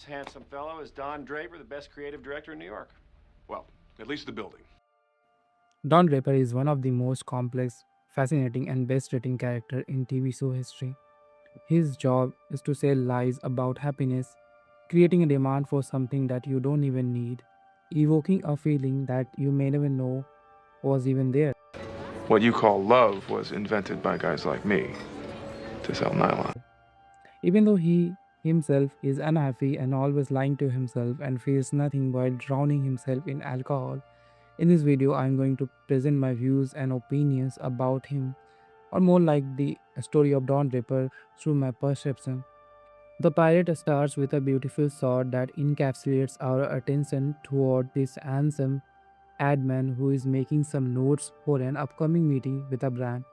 This handsome fellow is Don Draper, the best creative director in New York. Well, at least the building. Don Draper is one of the most complex, fascinating, and best written character in TV show history. His job is to sell lies about happiness, creating a demand for something that you don't even need, evoking a feeling that you may never know was even there. What you call love was invented by guys like me to sell nylon. Even though he himself is unhappy and always lying to himself and feels nothing while drowning himself in alcohol, in this video I am going to present my views and opinions about him, or more like the story of Don Draper through my perception. The pilot starts with a beautiful shot that encapsulates our attention toward this handsome ad man who is making some notes for an upcoming meeting with a brand.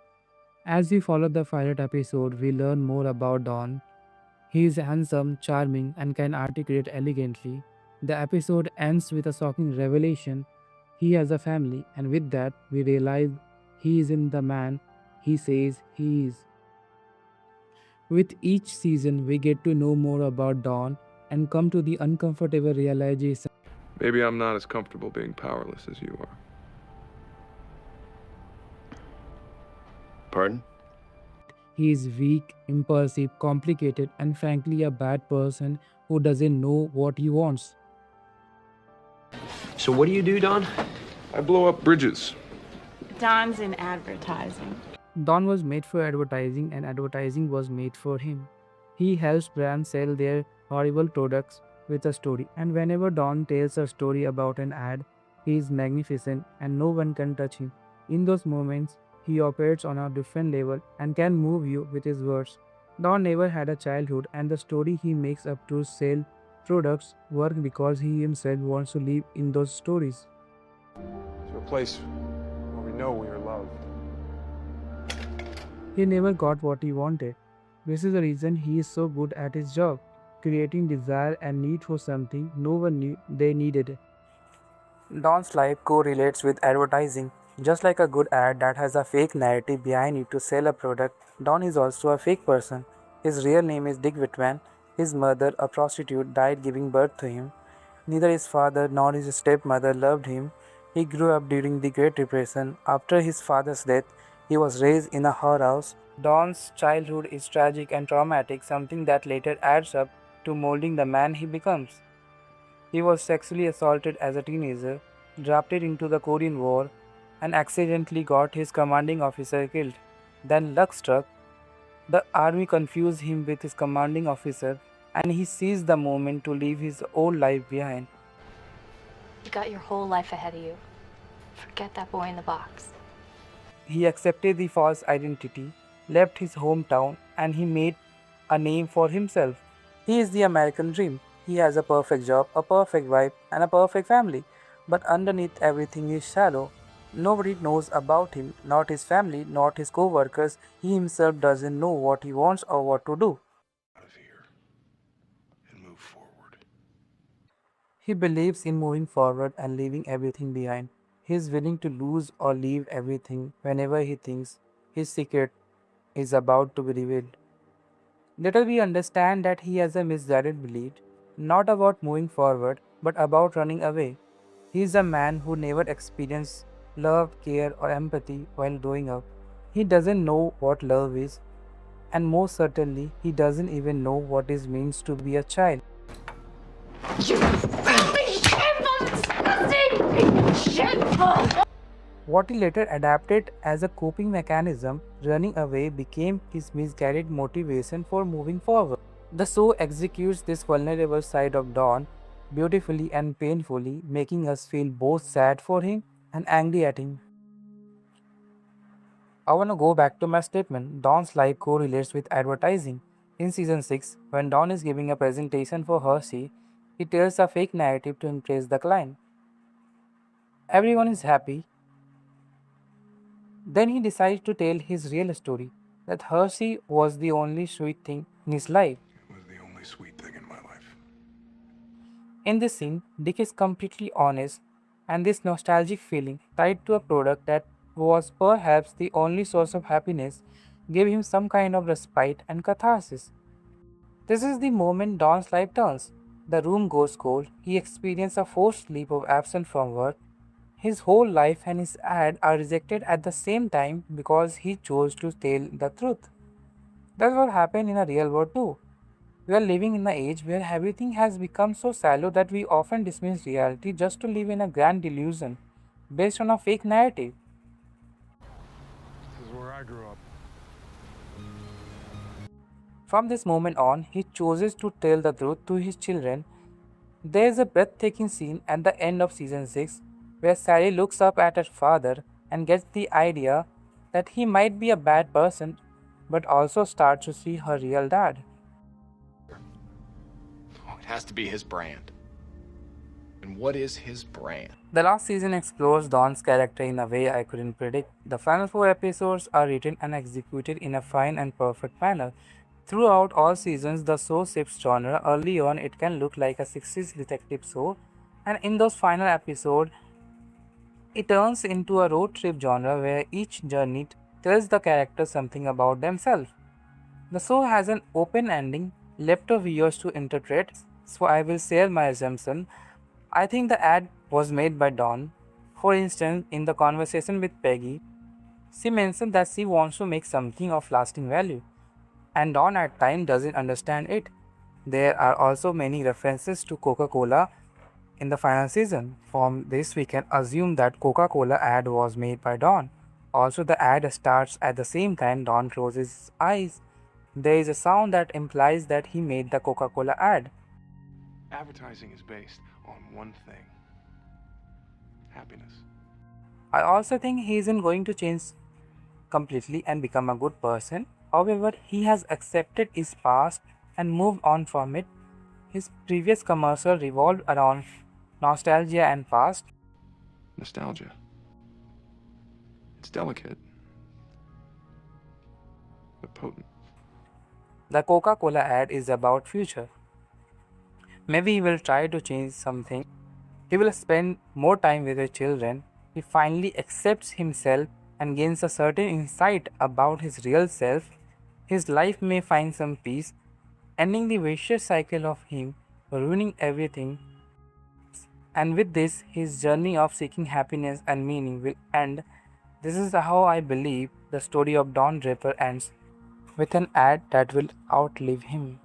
As we follow the pilot episode, we learn more about Don. He is handsome, charming, and can articulate elegantly. The episode ends with a shocking revelation. He has a family, and with that, we realize he isn't the man he says he is. With each season, we get to know more about Don and come to the uncomfortable realization Maybe I'm not as comfortable being powerless as you are. Pardon? he is weak, impulsive, complicated, and frankly a bad person who doesn't know what he wants. So what do you do, Don? I blow up bridges. Don's in advertising. Don was made for advertising, and advertising was made for him. He helps brands sell their horrible products with a story, and whenever Don tells a story about an ad, he is magnificent and no one can touch him. In those moments, he operates on a different level and can move you with his words. Don never had a childhood, and the story he makes up to sell products work because he himself wants to live in those stories. To a place where we know we are loved. He never got what he wanted. This is the reason he is so good at his job, creating desire and need for something no one knew they needed it. Don's life correlates with advertising. Just like a good ad that has a fake narrative behind it to sell a product, Don is also a fake person. His real name is Dick Whitman. His mother, a prostitute, died giving birth to him. Neither his father nor his stepmother loved him. He grew up during the Great Depression. After his father's death, he was raised in a whorehouse. Don's childhood is tragic and traumatic, something that later adds up to molding the man he becomes. He was sexually assaulted as a teenager, drafted into the Korean War, and accidentally got his commanding officer killed. Then luck struck. The army confused him with his commanding officer, and he seized the moment to leave his old life behind. You got your whole life ahead of you. Forget that boy in the box. He accepted the false identity, left his hometown, and he made a name for himself. He is the American dream. He has a perfect job, a perfect wife, and a perfect family. But underneath everything is shallow. Nobody knows about him, not his family, not his co-workers. He himself doesn't know what he wants or what to do. Out of here. And move forward. He believes in moving forward and leaving everything behind. He is willing to lose or leave everything whenever he thinks his secret is about to be revealed. Little we understand that he has a misguided belief, not about moving forward, but about running away. He is a man who never experienced love, care, or empathy while growing up. He doesn't know what love is, and most certainly, he doesn't even know what it means to be a child. You filthy, shameful, disgusting, shameful! What he later adapted as a coping mechanism, running away became his misguided motivation for moving forward. The show executes this vulnerable side of Don beautifully and painfully, making us feel both sad for him and angry at him. I want to go back to my statement. Don's life correlates with advertising. In season 6, when Don is giving a presentation for Hershey, he tells a fake narrative to impress the client. Everyone is happy. Then he decides to tell his real story, that Hershey was the only sweet thing in his life. It was the only sweet thing in my life. In this scene, Dick is completely honest, and this nostalgic feeling tied to a product that was perhaps the only source of happiness gave him some kind of respite and catharsis. This is the moment Don's life turns. The room goes cold. He experiences a forced leave of absence from work. His whole life and his ad are rejected at the same time because he chose to tell the truth. That's what happened in a real world too. We are living in an age where everything has become so shallow that we often dismiss reality just to live in a grand delusion based on a fake narrative. This is where I grew up. From this moment on, he chooses to tell the truth to his children. There is a breathtaking scene at the end of season 6 where Sally looks up at her father and gets the idea that he might be a bad person but also starts to see her real dad. Oh, it has to be his brand. And what is his brand? The last season explores Don's character in a way I couldn't predict. The final 4 episodes are written and executed in a fine and perfect manner. Throughout all seasons, the show shifts genre. Early on, it can look like a 60s detective show, and in those final episodes, it turns into a road trip genre where each journey tells the character something about themselves. The show has an open ending left for viewers to interpret, so I will share my assumption. I think the ad was made by Dawn. For instance, in the conversation with Peggy, she mentioned that she wants to make something of lasting value, and Dawn at times doesn't understand it. There are also many references to Coca Cola in the final season. From this, we can assume that Coca Cola ad was made by Dawn. Also, the ad starts at the same time Dawn closes his eyes. There is a sound that implies that he made the Coca Cola ad. Advertising is based on one thing: happiness. I also think he isn't going to change completely and become a good person. However, he has accepted his past and moved on from it. His previous commercial revolved around nostalgia and past. Nostalgia. It's delicate, but potent. The Coca Cola ad is about future. Maybe he will try to change something. He will spend more time with his children. He finally accepts himself and gains a certain insight about his real self. His life may find some peace, ending the vicious cycle of him ruining everything. And with this, his journey of seeking happiness and meaning will end. This is how I believe the story of Don Draper ends, with an ad that will outlive him.